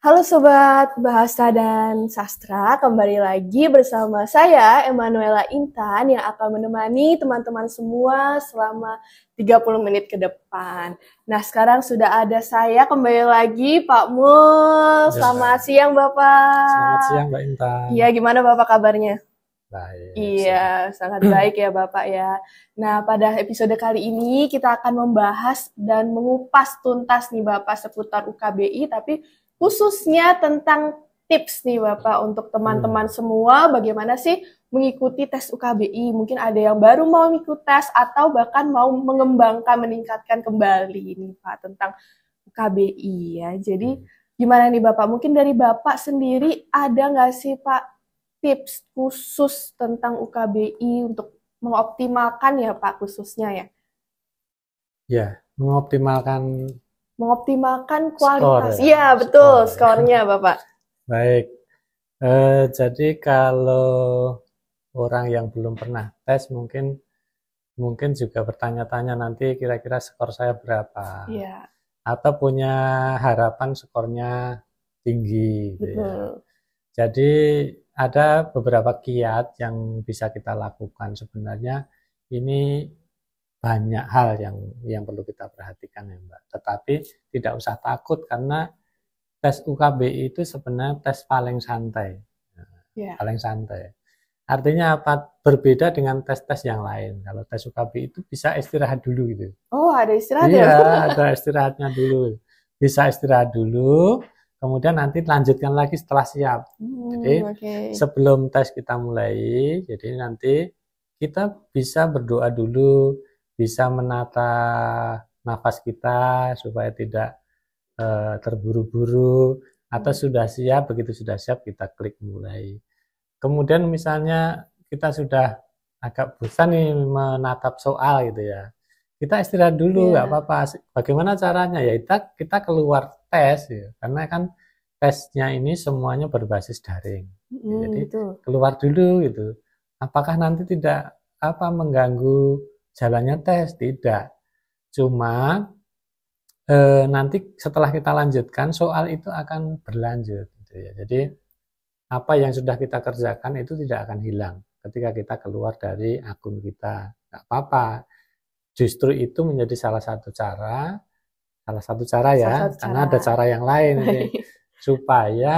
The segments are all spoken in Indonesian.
Halo Sobat Bahasa dan Sastra, kembali lagi bersama saya Emanuela Intan yang akan menemani teman-teman semua selama 30 menit ke depan. Nah sekarang sudah ada saya kembali lagi Pak Mul. Ya, Selamat siang selamat Bapak. siang Mbak Intan. Iya gimana Bapak kabarnya? Baik, siap. Iya, sangat baik ya Bapak ya. Nah, pada episode kali ini kita akan membahas dan mengupas tuntas nih Bapak seputar UKBI, tapi khususnya tentang tips nih Bapak untuk teman-teman semua bagaimana sih mengikuti tes UKBI. Mungkin ada yang baru mau ikut tes atau bahkan mau mengembangkan, meningkatkan kembali nih Pak tentang UKBI ya. Jadi gimana nih Bapak? Mungkin dari Bapak sendiri ada nggak sih Pak tips khusus tentang UKBI untuk mengoptimalkan ya Pak khususnya ya? Ya, mengoptimalkan Mengoptimalkan skor kualitas. ya, Iya, betul skor. skornya Bapak. Baik, jadi kalau orang yang belum pernah tes mungkin juga bertanya-tanya nanti kira-kira skor saya berapa, Iya, atau punya harapan skornya tinggi, gitu ya. betul. Jadi ada beberapa kiat yang bisa kita lakukan. Sebenarnya ini banyak hal yang perlu kita perhatikan ya Mbak. Tetapi tidak usah takut karena tes UKBI itu sebenarnya tes paling santai. Ya. Paling santai. Artinya apa? Berbeda dengan tes-tes yang lain. Kalau tes UKBI itu bisa istirahat dulu gitu. Oh, ada istirahat ya? Iya, ada istirahatnya dulu. Bisa istirahat dulu, kemudian nanti lanjutkan lagi setelah siap. Jadi Oke. sebelum tes kita mulai, jadi nanti kita bisa berdoa dulu, bisa menata nafas kita supaya tidak terburu-buru, atau sudah siap, begitu sudah siap kita klik mulai. Kemudian misalnya kita sudah agak bosan nih menatap soal gitu ya, kita istirahat dulu, nggak Iya. apa-apa. Bagaimana caranya? Ya kita keluar tes ya, karena kan tesnya ini semuanya berbasis daring. Jadi Betul. keluar dulu gitu. Apakah nanti tidak mengganggu jalannya tes? Tidak. Cuma nanti setelah kita lanjutkan soal itu akan berlanjut gitu ya. Jadi apa yang sudah kita kerjakan itu tidak akan hilang ketika kita keluar dari akun kita. Nggak apa-apa. Justru itu menjadi salah satu cara ya, Salah satu karena cara. ada cara yang lain ini Baik. supaya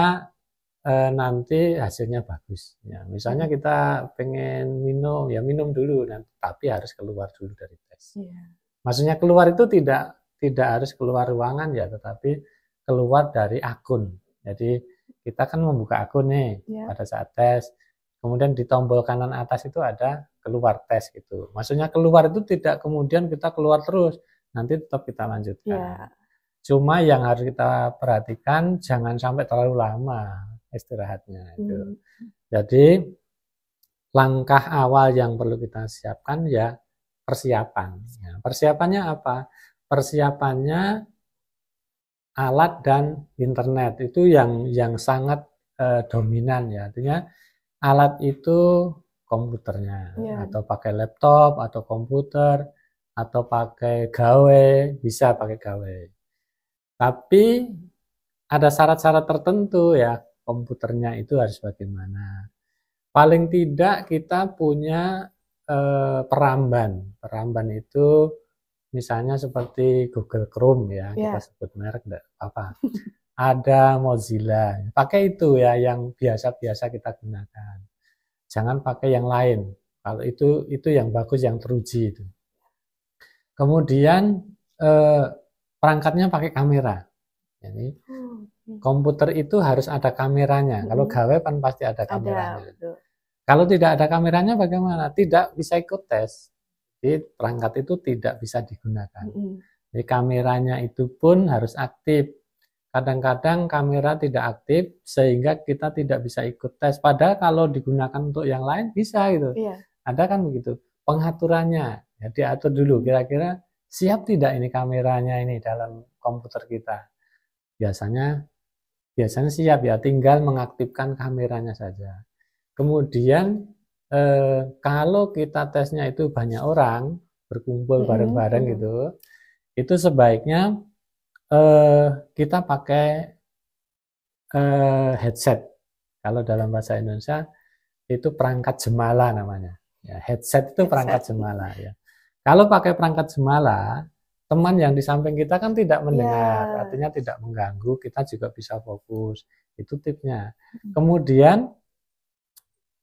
nanti hasilnya bagus. Ya, misalnya kita pengen minum, ya minum dulu, nanti, tapi harus keluar dulu dari tes. Iya. Maksudnya keluar itu tidak harus keluar ruangan ya, tetapi keluar dari akun. Jadi kita kan membuka akun nih Ya. pada saat tes. Kemudian di tombol kanan atas itu ada keluar tes gitu. Maksudnya keluar itu tidak kemudian kita keluar terus, nanti tetap kita lanjutkan. Ya. Cuma yang harus kita perhatikan jangan sampai terlalu lama istirahatnya itu. Jadi langkah awal yang perlu kita siapkan ya persiapan. Ya, persiapannya apa? Persiapannya alat dan internet itu yang sangat dominan ya. Artinya alat itu komputernya Ya. atau pakai laptop atau komputer atau pakai gawe, bisa pakai gawe. Tapi ada syarat-syarat tertentu ya, komputernya itu harus bagaimana. Paling tidak kita punya peramban. Peramban itu misalnya seperti Google Chrome ya, kita Ya. sebut merek enggak apa. Ada Mozilla. Pakai itu ya yang biasa-biasa kita gunakan. Jangan pakai yang lain. Kalau itu yang bagus, yang teruji itu. Kemudian perangkatnya pakai kamera. Jadi komputer itu harus ada kameranya. Kalau gawe kan pasti ada kameranya. Betul. Kalau tidak ada kameranya bagaimana? Tidak bisa ikut tes. Jadi perangkat itu tidak bisa digunakan. Jadi kameranya itu pun harus aktif. Kadang-kadang kamera tidak aktif sehingga kita tidak bisa ikut tes. Padahal kalau digunakan untuk yang lain bisa gitu. Iya. Ada kan begitu. Pengaturannya ya diatur dulu. Kira-kira siap tidak ini kameranya ini dalam komputer kita. Biasanya siap ya. Tinggal mengaktifkan kameranya saja. Kemudian kalau kita tesnya itu banyak orang berkumpul bareng-bareng gitu, itu sebaiknya kita pakai headset. Kalau dalam bahasa Indonesia itu perangkat jemala namanya. Ya, headset itu perangkat jemala ya. Kalau pakai perangkat jemala, teman yang di samping kita kan tidak mendengar, artinya tidak mengganggu, kita juga bisa fokus. Itu tipsnya. Kemudian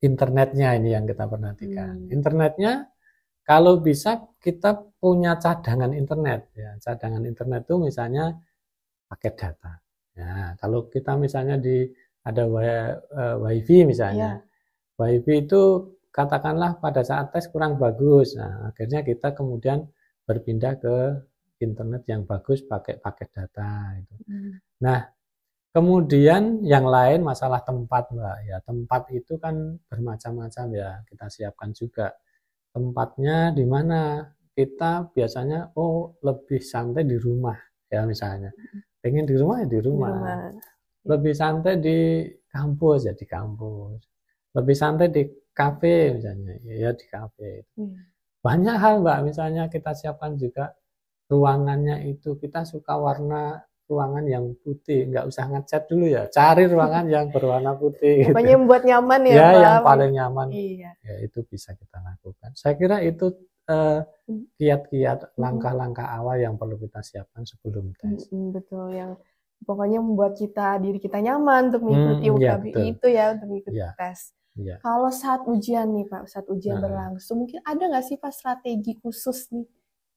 internetnya ini yang kita perhatikan. Internetnya kalau bisa kita punya cadangan internet ya. Cadangan internet itu misalnya paket data. Ya, kalau kita misalnya ada wifi misalnya. Wifi itu katakanlah pada saat tes kurang bagus. Nah, akhirnya kita kemudian berpindah ke internet yang bagus pakai paket data itu. Nah, kemudian yang lain masalah tempat, Mbak. Ya, tempat itu kan bermacam-macam ya, kita siapkan juga. Tempatnya di mana? Kita biasanya lebih santai di rumah ya misalnya. Pengen di rumah ya di rumah. Lebih santai di kampus ya di kampus. Lebih santai di kafe misalnya ya di kafe. Banyak hal, Mbak, misalnya kita siapkan juga ruangannya itu kita suka warna ruangan yang putih, nggak usah ngecat dulu ya, cari ruangan yang berwarna putih. Pokoknya yang buat nyaman ya, ya Pak. Yang paling nyaman. Iya. Ya itu bisa kita lakukan. Saya kira itu kiat-kiat langkah-langkah awal yang perlu kita siapkan sebelum tes. Betul, yang pokoknya membuat diri kita nyaman untuk mengikuti UKBI itu ya, untuk mengikuti tes. Kalau saat ujian nih Pak, saat ujian berlangsung, mungkin ada nggak sih Pak strategi khusus nih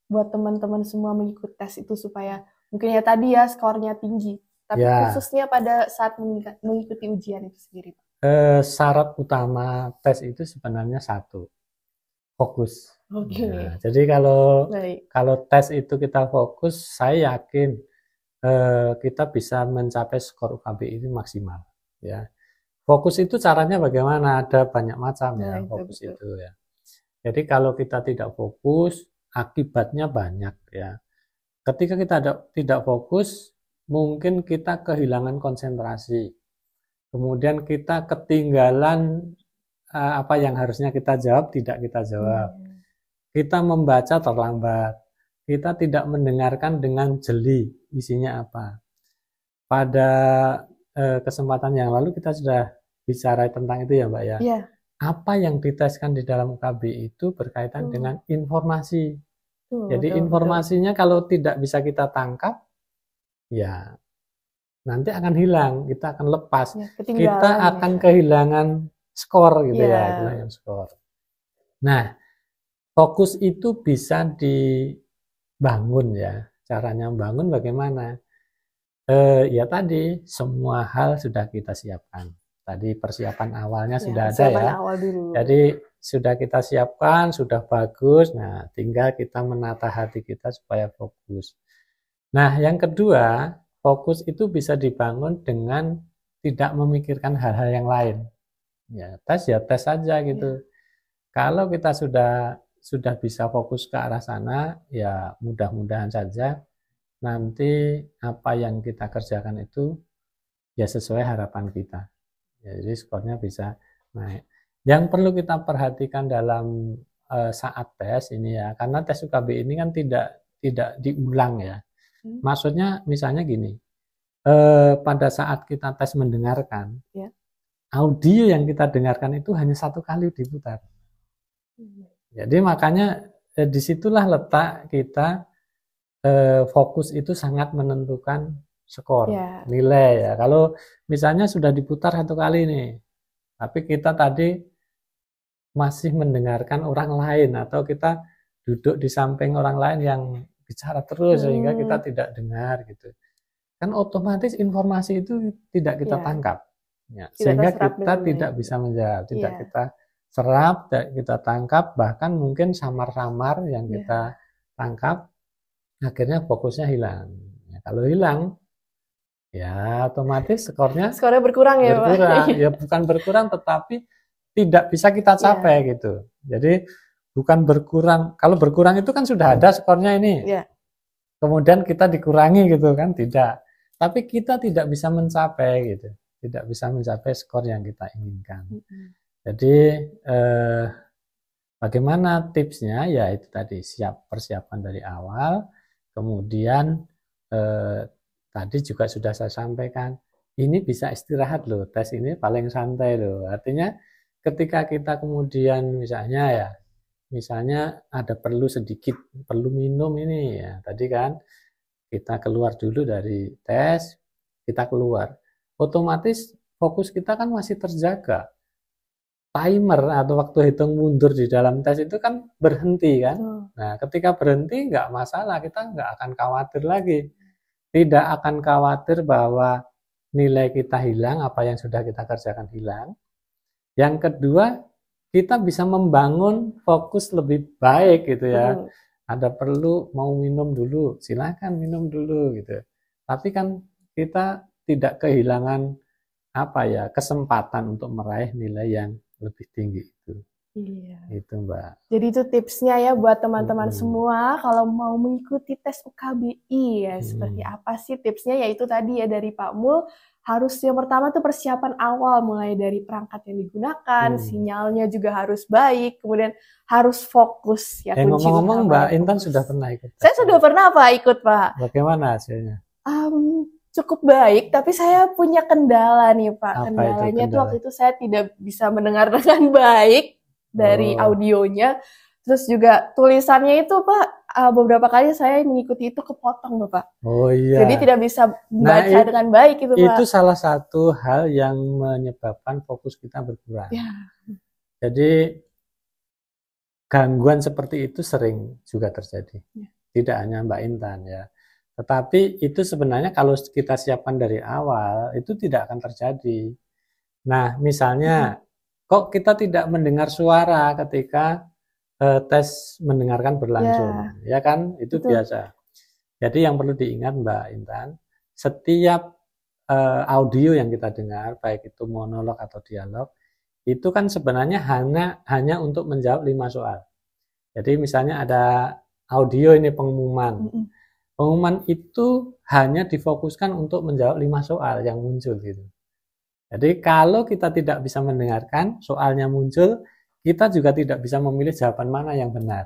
buat teman-teman semua mengikuti tes itu supaya mungkin ya tadi ya skornya tinggi, tapi khususnya pada saat mengikuti ujian itu sendiri Pak? Syarat utama tes itu sebenarnya satu, fokus. Nah, jadi kalau tes itu kita fokus, saya yakin kita bisa mencapai skor UKBI ini maksimal. Ya, fokus itu caranya bagaimana? Ada banyak macam ya fokus itu ya. Jadi kalau kita tidak fokus, akibatnya banyak ya. Ketika kita tidak fokus, mungkin kita kehilangan konsentrasi. Kemudian kita ketinggalan apa yang harusnya kita jawab, tidak kita jawab. Kita membaca terlambat. Kita tidak mendengarkan dengan jeli isinya apa. Pada kesempatan yang lalu kita sudah bicara tentang itu ya Mbak ya. Apa yang diteskan di dalam UKBI itu berkaitan dengan informasi. Jadi informasinya kalau tidak bisa kita tangkap, ya nanti akan hilang, kita akan lepas, kita akan kehilangan skor gitu ya, kehilangan skor. Nah, fokus itu bisa dibangun ya. Caranya membangun bagaimana? Ya tadi semua hal sudah kita siapkan. Tadi persiapan awalnya sudah ada ya. Jadi sudah kita siapkan, sudah bagus. Nah, tinggal kita menata hati kita supaya fokus. Nah, yang kedua, fokus itu bisa dibangun dengan tidak memikirkan hal-hal yang lain. Ya tes saja gitu. Kalau kita sudah bisa fokus ke arah sana, ya mudah-mudahan saja nanti apa yang kita kerjakan itu ya sesuai harapan kita. Ya, jadi skornya bisa naik. Yang perlu kita perhatikan dalam saat tes ini ya, karena tes UKBI ini kan tidak diulang ya. Maksudnya misalnya gini, pada saat kita tes mendengarkan, audio yang kita dengarkan itu hanya satu kali diputar. Jadi makanya disitulah letak kita fokus itu sangat menentukan skor, nilai ya. Kalau misalnya sudah diputar satu kali nih, tapi kita tadi masih mendengarkan orang lain atau kita duduk di samping orang lain yang bicara terus sehingga kita tidak dengar gitu. Kan otomatis informasi itu tidak kita tangkap. Ya, sehingga kita tidak bisa menjawab, tidak kita serap, tidak kita tangkap, bahkan mungkin samar-samar yang kita tangkap, akhirnya fokusnya hilang. Ya, kalau hilang, ya otomatis skornya berkurang ya Pak? Ya bukan berkurang, tetapi tidak bisa kita capai gitu. Jadi bukan berkurang, kalau berkurang itu kan sudah ada skornya ini. Kemudian kita dikurangi gitu kan, tidak. Tapi kita tidak bisa mencapai gitu. Tidak bisa mencapai skor yang kita inginkan. Jadi bagaimana tipsnya? Ya itu tadi, persiapan dari awal. Kemudian tadi juga sudah saya sampaikan, ini bisa istirahat loh, tes ini paling santai loh. Artinya ketika kita kemudian misalnya ada perlu sedikit, perlu minum ini ya, tadi kan kita keluar dulu dari tes, kita keluar, otomatis fokus kita kan masih terjaga. Timer atau waktu hitung mundur di dalam tes itu kan berhenti kan. Nah, ketika berhenti nggak masalah, kita nggak akan khawatir lagi. Tidak akan khawatir bahwa nilai kita hilang, apa yang sudah kita kerjakan hilang. Yang kedua, kita bisa membangun fokus lebih baik gitu ya. Ada perlu mau minum dulu, silakan minum dulu gitu. Tapi kan kita tidak kehilangan kesempatan untuk meraih nilai yang lebih tinggi itu. Iya. Itu Mbak. Jadi itu tipsnya ya buat teman-teman semua kalau mau mengikuti tes UKBI ya. Seperti apa sih tipsnya? Yaitu tadi ya dari Pak Mul, harus yang pertama tuh persiapan awal, mulai dari perangkat yang digunakan, sinyalnya juga harus baik, kemudian harus fokus ya. Ngomong-ngomong Mbak Intan sudah pernah ikut? Saya sudah pernah Pak ikut Pak. Bagaimana hasilnya? Cukup baik, tapi saya punya kendala nih Pak. Apa Kendalanya tuh waktu itu saya tidak bisa mendengar dengan baik dari audionya. Terus juga tulisannya itu Pak, beberapa kali saya mengikuti itu kepotong Bapak. Oh iya. Jadi tidak bisa membaca dengan baik itu Pak. Itu salah satu hal yang menyebabkan fokus kita berkurang. Ya. Jadi gangguan seperti itu sering juga terjadi. Ya. Tidak hanya Mbak Intan ya. Tetapi itu sebenarnya kalau kita siapkan dari awal, itu tidak akan terjadi. Nah, misalnya, kok kita tidak mendengar suara ketika tes mendengarkan berlangsung? Ya kan, itu biasa. Jadi yang perlu diingat Mbak Intan, setiap audio yang kita dengar, baik itu monolog atau dialog, itu kan sebenarnya hanya untuk menjawab 5 soal. Jadi misalnya ada audio ini pengumuman. Pengumuman itu hanya difokuskan untuk menjawab 5 soal yang muncul gitu. Jadi kalau kita tidak bisa mendengarkan soalnya muncul, kita juga tidak bisa memilih jawaban mana yang benar.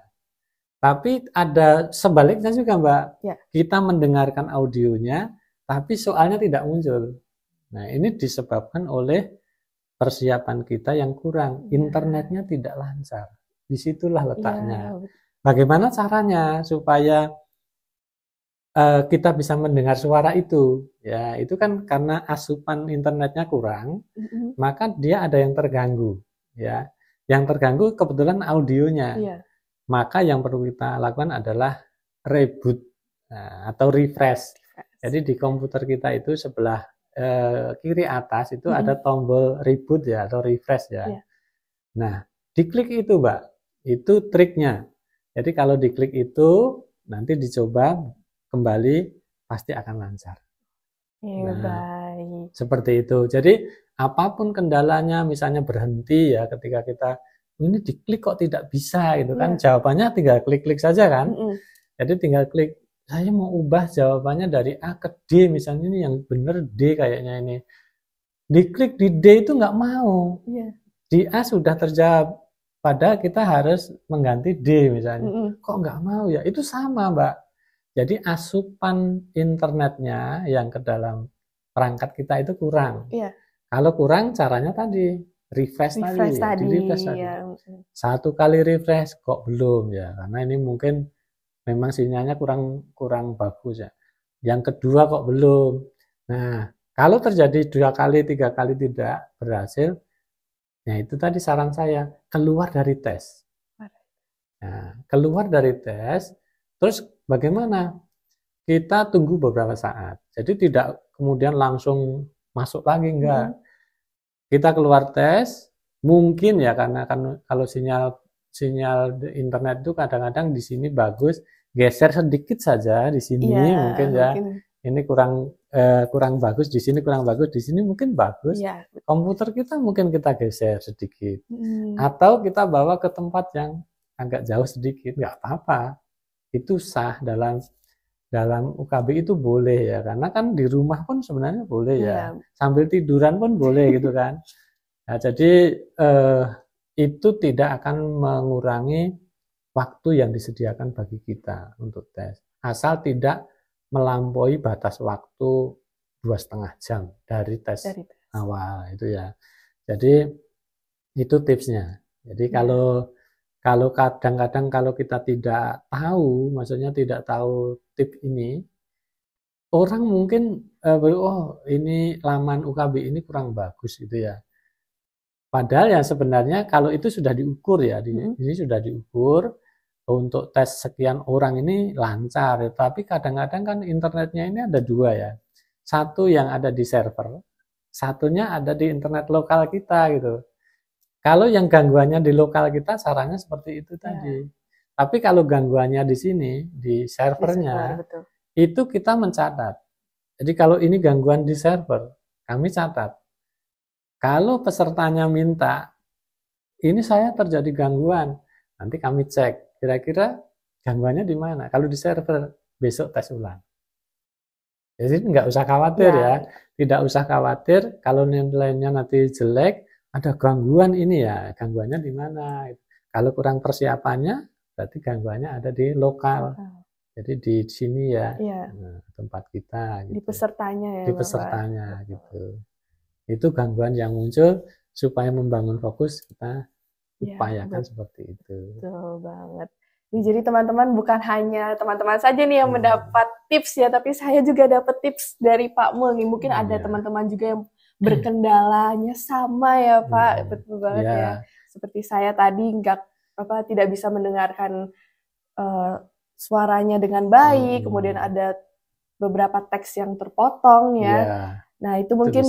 Tapi ada sebaliknya juga Mbak. Ya. Kita mendengarkan audionya, tapi soalnya tidak muncul. Nah ini disebabkan oleh persiapan kita yang kurang. Internetnya tidak lancar. Disitulah letaknya. Ya. Bagaimana caranya supaya kita bisa mendengar suara itu, ya itu kan karena asupan internetnya kurang, maka dia ada yang terganggu, ya. Yang terganggu kebetulan audionya, maka yang perlu kita lakukan adalah reboot atau refresh. Jadi di komputer kita itu sebelah kiri atas itu ada tombol reboot ya atau refresh ya. Nah diklik itu Mbak, itu triknya. Jadi kalau diklik itu nanti dicoba kembali pasti akan lancar. Baik. Seperti itu. Jadi apapun kendalanya, misalnya berhenti ya ketika kita ini diklik kok tidak bisa gitu kan, jawabannya tinggal klik-klik saja kan. Jadi tinggal klik, saya mau ubah jawabannya dari A ke D misalnya, ini yang benar D kayaknya ini. Diklik di D itu nggak mau. Di A sudah terjawab, padahal kita harus mengganti D misalnya. Kok nggak mau ya? Itu sama Mbak. Jadi asupan internetnya yang ke dalam perangkat kita itu kurang. Kalau kurang caranya tadi refresh tadi. Satu kali refresh kok belum ya, karena ini mungkin memang sinyalnya kurang bagus ya. Yang kedua kok belum. Nah kalau terjadi 2 kali 3 kali tidak berhasil, nah itu tadi saran saya, keluar dari tes. Nah keluar dari tes, terus bagaimana? Kita tunggu beberapa saat. Jadi tidak kemudian langsung masuk lagi, enggak. Kita keluar tes, mungkin ya karena kan kalau sinyal internet itu kadang-kadang di sini bagus, geser sedikit saja di sini mungkin ya. Ini kurang bagus, di sini kurang bagus, di sini mungkin bagus. Komputer kita mungkin kita geser sedikit. Atau kita bawa ke tempat yang agak jauh sedikit, enggak apa-apa. Itu sah dalam UKBI itu boleh ya, karena kan di rumah pun sebenarnya boleh ya, sambil tiduran pun boleh gitu kan. Nah, jadi itu tidak akan mengurangi waktu yang disediakan bagi kita untuk tes, asal tidak melampaui batas waktu 2,5 jam dari tes Dari tes. awal itu ya. Jadi itu tipsnya. Jadi kalau kadang-kadang kalau kita tidak tahu, maksudnya tidak tahu tip ini, orang mungkin oh ini laman UKBI ini kurang bagus gitu ya. Padahal ya sebenarnya kalau itu sudah diukur ya, ini sudah diukur untuk tes sekian orang ini lancar. Tapi kadang-kadang kan internetnya ini ada dua ya. Satu yang ada di server, satunya ada di internet lokal kita gitu. Kalau yang gangguannya di lokal kita, sarannya seperti itu tadi. Tapi kalau gangguannya di sini, di servernya, itu kita mencatat. Jadi kalau ini gangguan di server, kami catat. Kalau pesertanya minta, ini saya terjadi gangguan, nanti kami cek, kira-kira gangguannya di mana. Kalau di server, besok tes ulang. Jadi nggak usah khawatir ya. Tidak usah khawatir kalau nilainya nanti jelek, ada gangguan ini ya, gangguannya di mana. Kalau kurang persiapannya, berarti gangguannya ada di lokal. Jadi di sini ya, nah, tempat kita. Gitu. Di pesertanya ya, di pesertanya Bapak. Gitu. Itu gangguan yang muncul supaya membangun fokus kita upayakan seperti itu. Betul banget. Jadi teman-teman bukan hanya teman-teman saja nih yang mendapat tips ya, tapi saya juga dapat tips dari Pak Mul nih. Mungkin ada teman-teman juga yang berkendalanya sama ya Pak, betul banget ya. Seperti saya tadi tidak bisa mendengarkan suaranya dengan baik, kemudian ada beberapa teks yang terpotong ya. Nah itu mungkin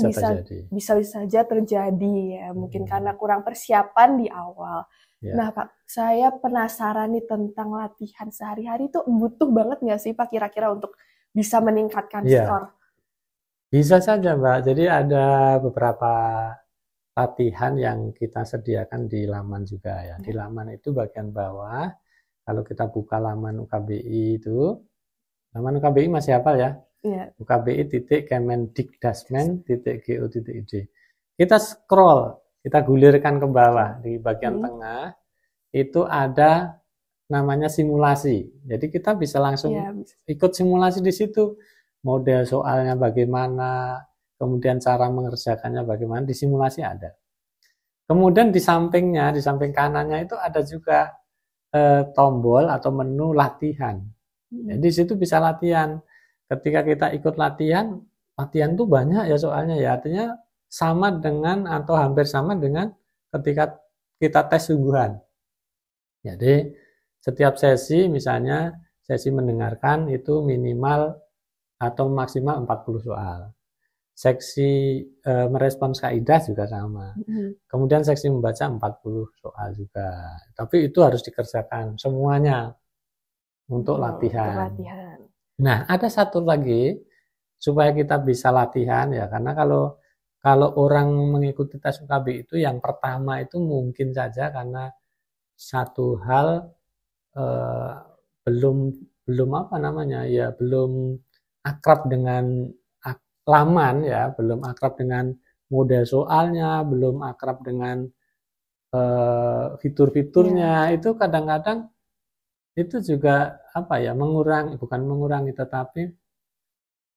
bisa saja terjadi ya, mungkin karena kurang persiapan di awal. Nah Pak, saya penasaran nih tentang latihan sehari-hari itu butuh banget nggak sih Pak kira-kira untuk bisa meningkatkan skor? Bisa saja Mbak, jadi ada beberapa latihan yang kita sediakan di laman juga ya. Di laman itu bagian bawah, kalau kita buka laman UKBI itu, laman UKBI masih hafal ya? UKBI.kemendikdasmen.go.id. Kita scroll, kita gulirkan ke bawah di bagian tengah itu ada namanya simulasi. Jadi kita bisa langsung ikut simulasi di situ. Model soalnya bagaimana, kemudian cara mengerjakannya bagaimana, di simulasi ada. Kemudian di sampingnya, di samping kanannya itu ada juga tombol atau menu latihan. Jadi di situ bisa latihan. Ketika kita ikut latihan tuh banyak ya soalnya ya, artinya sama dengan atau hampir sama dengan ketika kita tes sungguhan. Jadi setiap sesi misalnya sesi mendengarkan itu minimal atau maksimal 40 soal. Seksi merespons kaidah juga sama. Kemudian seksi membaca 40 soal juga. Tapi itu harus dikerjakan semuanya untuk latihan. Nah, ada satu lagi supaya kita bisa latihan ya, karena kalau orang mengikuti tes UKBI itu yang pertama itu mungkin saja karena satu hal belum akrab dengan laman ya, belum akrab dengan model soalnya, belum akrab dengan fitur-fiturnya. Itu kadang-kadang itu juga bukan mengurangi tetapi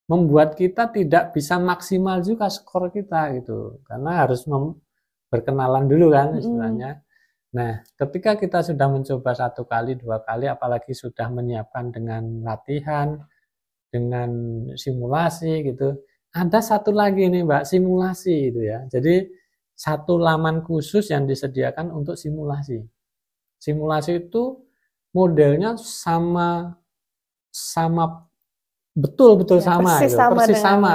membuat kita tidak bisa maksimal juga skor kita gitu, karena harus berkenalan dulu kan istilahnya. Nah, ketika kita sudah mencoba 1 kali, 2 kali, apalagi sudah menyiapkan dengan latihan, dengan simulasi gitu, ada satu lagi nih Mbak, simulasi itu ya. Jadi satu laman khusus yang disediakan untuk simulasi. Simulasi itu modelnya betul-betul sama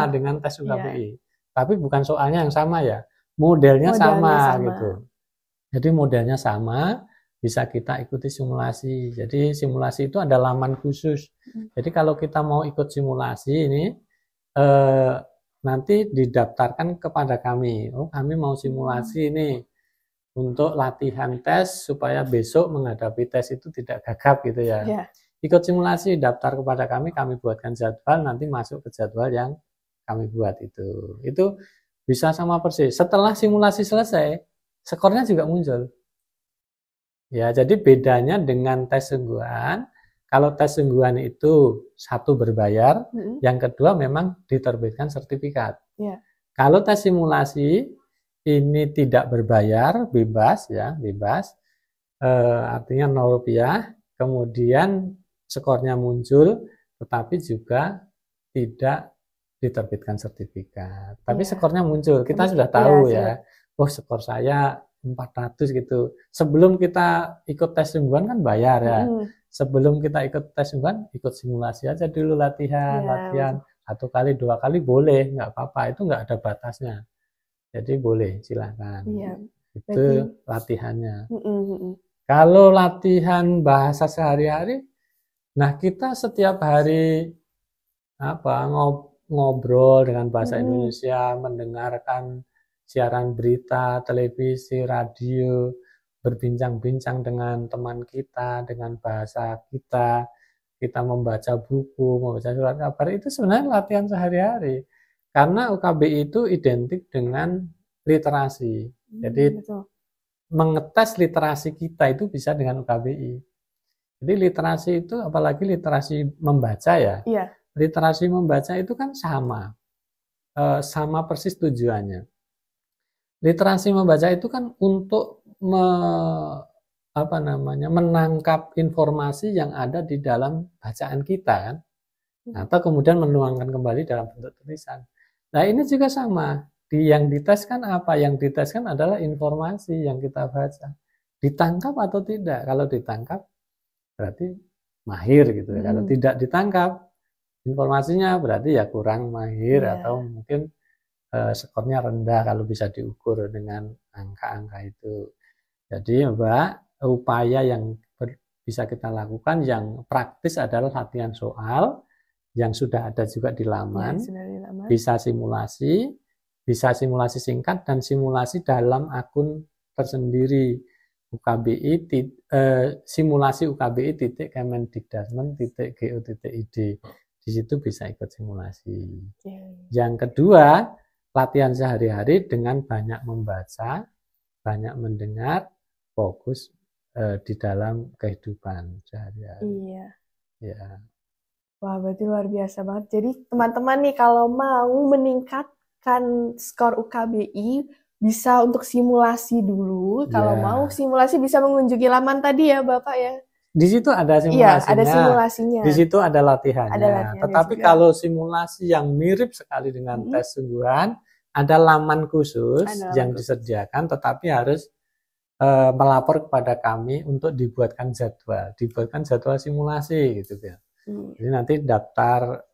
dengan tes UKBI. Tapi bukan soalnya yang sama ya, modelnya sama gitu. Jadi modelnya sama, bisa kita ikuti simulasi. Jadi simulasi itu ada laman khusus. Jadi kalau kita mau ikut simulasi ini nanti didaftarkan kepada kami. Oh, kami mau simulasi ini untuk latihan tes supaya besok menghadapi tes itu tidak gagap gitu ya. Ikut simulasi, daftar kepada kami buatkan jadwal, nanti masuk ke jadwal yang kami buat itu. Itu bisa sama persis. Setelah simulasi selesai, skornya juga muncul. Ya, jadi bedanya dengan tes sungguhan, Kalau tes sungguhan itu satu berbayar, yang kedua memang diterbitkan sertifikat. Yeah. Kalau tes simulasi ini tidak berbayar, bebas ya, bebas. Artinya Rp0, kemudian skornya muncul, tetapi juga tidak diterbitkan sertifikat. Tapi skornya muncul, kita sudah tahu ya. Oh, skor saya 400 gitu. Sebelum kita ikut tes sungguhan kan bayar ya. Sebelum kita ikut tes sungguhan, ikut simulasi aja dulu latihan. 1 kali, 2 kali boleh, nggak apa-apa. Itu nggak ada batasnya. Jadi boleh, silakan. Itu latihannya. Kalau latihan bahasa sehari-hari, nah kita setiap hari ngobrol dengan bahasa Indonesia, mendengarkan siaran berita, televisi, radio, berbincang-bincang dengan teman kita, dengan bahasa kita membaca buku, membaca surat kabar, itu sebenarnya latihan sehari-hari. Karena UKBI itu identik dengan literasi. Jadi mengetes literasi kita itu bisa dengan UKBI. Jadi literasi itu, apalagi literasi membaca ya. Literasi membaca itu kan sama persis tujuannya. Literasi membaca itu kan untuk menangkap informasi yang ada di dalam bacaan kita kan, atau kemudian menuangkan kembali dalam bentuk tulisan. Nah ini juga sama, yang dites kan apa? Yang dites kan adalah informasi yang kita baca, ditangkap atau tidak. Kalau ditangkap berarti mahir gitu ya. Kalau tidak ditangkap informasinya berarti ya kurang mahir, atau mungkin skornya rendah kalau bisa diukur dengan angka-angka itu. Jadi Mbak, upaya yang bisa kita lakukan yang praktis adalah latihan soal yang sudah ada juga di laman, bisa simulasi singkat dan simulasi dalam akun tersendiri UKBI, simulasi ukbi.kemendikdasmen.go.id. Di situ bisa ikut simulasi. Yang kedua, latihan sehari-hari dengan banyak membaca, banyak mendengar, fokus di dalam kehidupan sehari-hari. Ya. Wah, berarti luar biasa banget. Jadi teman-teman nih kalau mau meningkatkan skor UKBI bisa untuk simulasi dulu. Kalau mau simulasi bisa mengunjungi laman tadi ya Bapak ya. Di situ ada simulasinya. Ada simulasinya. Di situ ada latihannya. Tetapi juga, kalau simulasi yang mirip sekali dengan tes sungguhan, ada laman khusus yang disediakan, tetapi harus melapor kepada kami untuk dibuatkan jadwal simulasi gitu ya. Jadi nanti daftar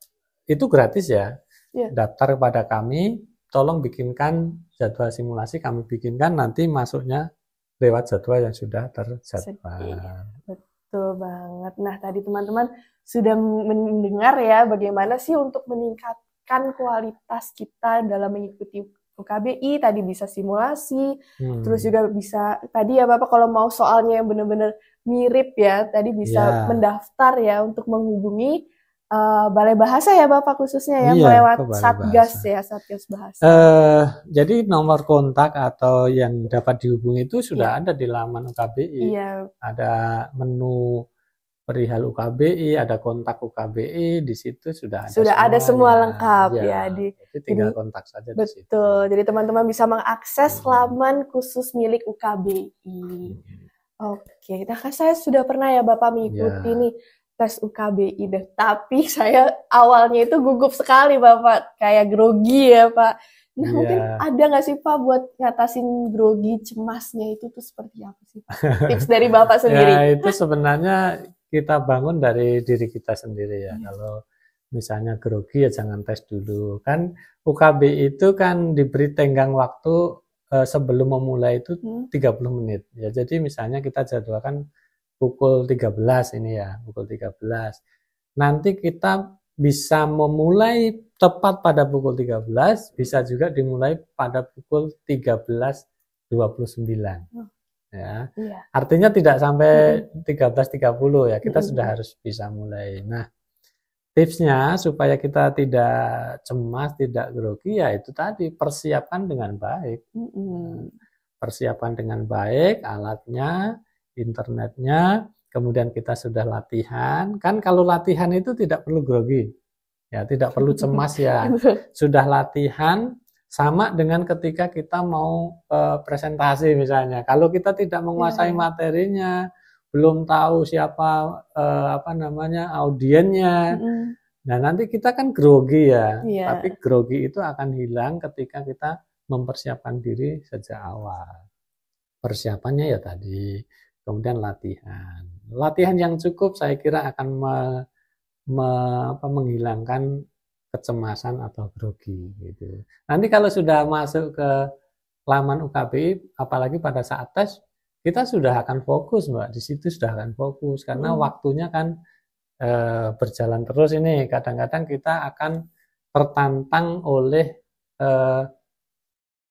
itu gratis ya. Daftar kepada kami, tolong bikinkan jadwal simulasi, kami bikinkan, nanti masuknya lewat jadwal yang sudah terjadwal. Betul banget. Nah, tadi teman-teman sudah mendengar ya bagaimana sih untuk meningkatkan kualitas kita dalam mengikuti UKBI. Tadi bisa simulasi, terus juga bisa tadi ya Bapak kalau mau soalnya yang benar-benar mirip ya, tadi bisa mendaftar ya untuk menghubungi Balai Bahasa ya Bapak khususnya ya, lewat Satgas ya, Satgas Bahasa. Jadi nomor kontak atau yang dapat dihubungi itu sudah ada di laman UKBI. Ada menu perihal UKBI, ada kontak UKBI, di situ sudah ada semua lengkap ya. Jadi tinggal kontak saja di situ. Betul. Jadi teman-teman bisa mengakses laman khusus milik UKBI. Oke, nah kan saya sudah pernah ya Bapak mengikuti nih tes UKBI deh. Tapi saya awalnya itu gugup sekali Bapak, kayak grogi ya Pak. Nah mungkin ada nggak sih Pak buat ngatasin grogi cemasnya itu tuh seperti apa sih Pak? Tips dari Bapak sendiri. Ya itu sebenarnya kita bangun dari diri kita sendiri ya. Kalau misalnya grogi ya jangan tes dulu. Kan UKBI itu kan diberi tenggang waktu sebelum memulai itu 30 menit. Ya jadi misalnya kita jadwalkan pukul 13 ini ya, pukul 13. Nanti kita bisa memulai tepat pada pukul 13, bisa juga dimulai pada pukul 13.29. Ya. Artinya tidak sampai 13.30 ya, kita sudah harus bisa mulai. Nah, tipsnya supaya kita tidak cemas, tidak grogi ya itu tadi, persiapkan dengan baik. Persiapan dengan baik, alatnya, internetnya, kemudian kita sudah latihan, kan kalau latihan itu tidak perlu grogi, ya tidak perlu cemas ya. Sudah latihan sama dengan ketika kita mau presentasi misalnya. Kalau kita tidak menguasai materinya, belum tahu siapa audiennya, nah nanti kita kan grogi ya. Tapi grogi itu akan hilang ketika kita mempersiapkan diri sejak awal. Persiapannya ya tadi, kemudian latihan. Latihan yang cukup saya kira akan menghilangkan kecemasan atau grogi gitu. Nanti kalau sudah masuk ke laman UKBI, apalagi pada saat tes, kita sudah akan fokus, Mbak. Di situ sudah akan fokus karena waktunya kan berjalan terus ini. Kadang-kadang kita akan tertantang oleh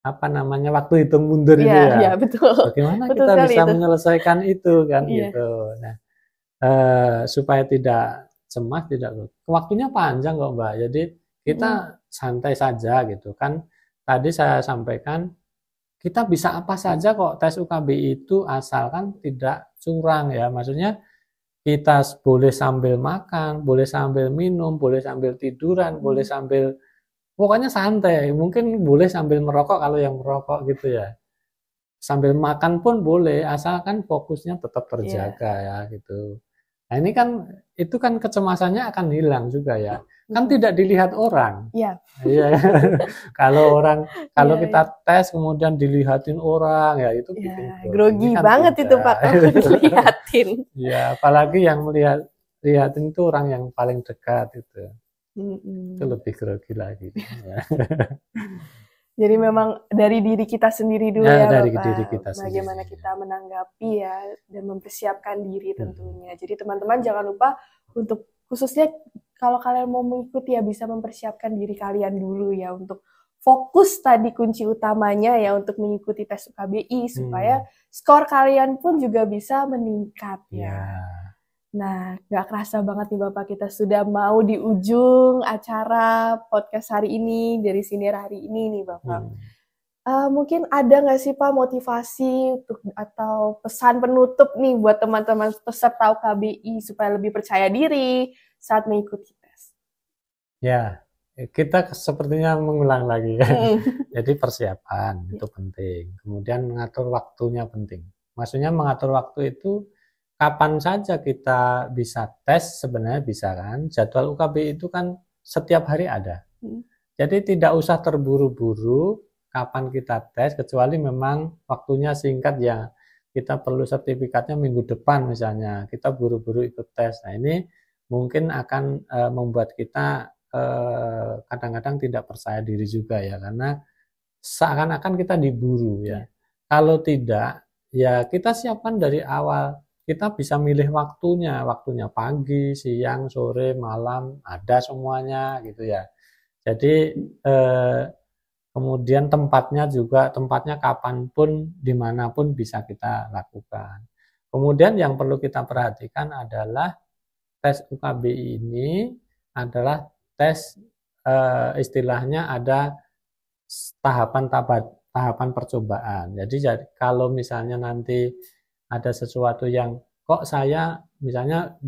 waktu hitung mundur itu ya. Iya, betul. Bagaimana betul kita bisa itu. menyelesaikan itu kan gitu. Nah, supaya tidak cemas, tidak waktunya panjang kok Mbak. Jadi kita santai saja gitu kan. Tadi saya sampaikan kita bisa apa saja kok tes UKBI itu asalkan tidak curang ya. Maksudnya kita boleh sambil makan, boleh sambil minum, boleh sambil tiduran, boleh sambil pokoknya santai, mungkin boleh sambil merokok kalau yang merokok gitu ya. Sambil makan pun boleh, asalkan fokusnya tetap terjaga ya gitu. Nah ini kan, itu kan kecemasannya akan hilang juga ya. Kan tidak dilihat orang. Iya. Kalau kita tes kemudian dilihatin orang ya itu bikin grogi kan banget itu Pak kalau dilihatin. Ya, apalagi yang lihatin itu orang yang paling dekat itu. Itu lebih grogi lagi. Jadi memang dari diri kita sendiri dulu ya dari Bapak. Diri kita bagaimana sendiri. Kita menanggapi ya dan mempersiapkan diri tentunya. Jadi teman-teman jangan lupa untuk khususnya kalau kalian mau mengikuti ya bisa mempersiapkan diri kalian dulu ya untuk fokus tadi kunci utamanya ya untuk mengikuti tes UKBI supaya skor kalian pun juga bisa meningkat ya. Nah, gak kerasa banget nih Bapak, kita sudah mau di ujung acara podcast hari ini, dari Siniar hari ini nih Bapak. Mungkin ada gak sih Pak motivasi atau pesan penutup nih buat teman-teman peserta UKBI supaya lebih percaya diri saat mengikuti tes? Ya, kita sepertinya mengulang lagi. Jadi persiapan itu penting. Kemudian mengatur waktunya penting. Maksudnya mengatur waktu itu kapan saja kita bisa tes sebenarnya bisa kan. Jadwal UKBI itu kan setiap hari ada. Jadi tidak usah terburu-buru kapan kita tes, kecuali memang waktunya singkat ya. Kita perlu sertifikatnya minggu depan misalnya. Kita buru-buru ikut tes. Nah ini mungkin akan membuat kita kadang-kadang tidak percaya diri juga ya. Karena seakan-akan kita diburu ya. Kalau tidak, ya kita siapkan dari awal. Kita bisa milih waktunya pagi, siang, sore, malam, ada semuanya gitu ya. Jadi kemudian tempatnya kapanpun, dimanapun bisa kita lakukan. Kemudian yang perlu kita perhatikan adalah tes UKBI ini adalah tes istilahnya ada tahapan percobaan. Jadi kalau misalnya nanti ada sesuatu yang kok saya misalnya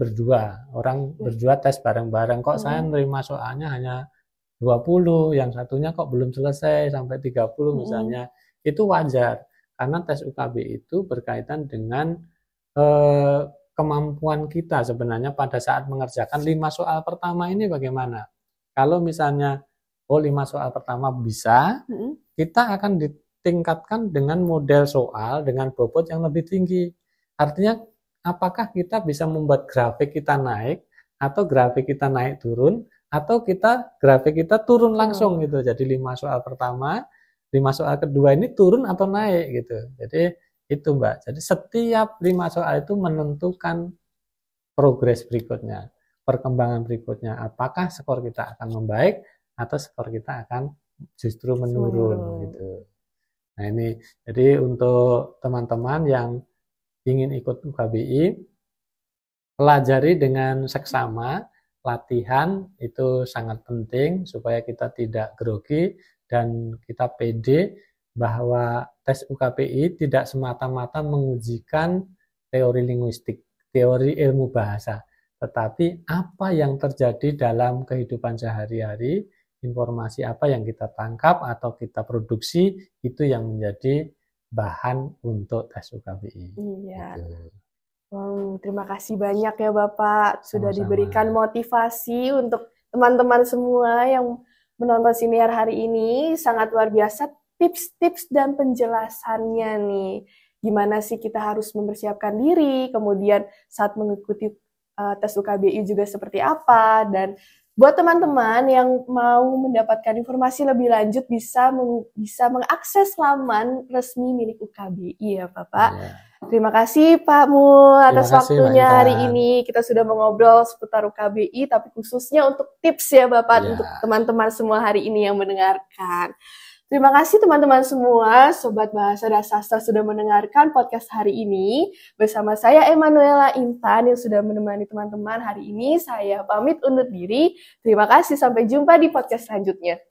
orang berdua tes bareng-bareng, kok saya menerima soalnya hanya 20, yang satunya kok belum selesai sampai 30 misalnya, itu wajar. Karena tes UKBI itu berkaitan dengan kemampuan kita sebenarnya pada saat mengerjakan 5 soal pertama ini bagaimana. Kalau misalnya 5 soal pertama bisa, kita akan tingkatkan dengan model soal dengan bobot yang lebih tinggi. Artinya apakah kita bisa membuat grafik kita naik atau grafik kita naik turun atau grafik kita turun langsung gitu. Jadi 5 soal pertama, 5 soal kedua ini turun atau naik gitu. Jadi itu Mbak. Jadi setiap 5 soal itu menentukan progres berikutnya, perkembangan berikutnya. Apakah skor kita akan membaik atau skor kita akan justru menurun gitu. Nah ini, jadi untuk teman-teman yang ingin ikut UKBI, pelajari dengan seksama, latihan itu sangat penting supaya kita tidak grogi dan kita pede bahwa tes UKBI tidak semata-mata mengujikan teori linguistik, teori ilmu bahasa, tetapi apa yang terjadi dalam kehidupan sehari-hari, informasi apa yang kita tangkap atau kita produksi, itu yang menjadi bahan untuk tes UKBI. Iya. Gitu. Terima kasih banyak ya Bapak, sudah Sama-sama. diberikan motivasi untuk teman-teman semua yang menonton siniar hari ini. Sangat luar biasa tips-tips dan penjelasannya nih. Gimana sih kita harus mempersiapkan diri, kemudian saat mengikuti tes UKBI juga seperti apa, dan buat teman-teman yang mau mendapatkan informasi lebih lanjut bisa mengakses laman resmi milik UKBI ya Bapak. Ya. Terima kasih Pak Mul atas Terima kasih, waktunya Mbak hari Intan. ini. Kita sudah mengobrol seputar UKBI, tapi khususnya untuk tips ya Bapak, Ya. untuk teman-teman semua hari ini yang mendengarkan. Terima kasih teman-teman semua, Sobat Bahasa dan Sastra sudah mendengarkan podcast hari ini. Bersama saya Emanuela Intan yang sudah menemani teman-teman hari ini. Saya pamit undur diri. Terima kasih, sampai jumpa di podcast selanjutnya.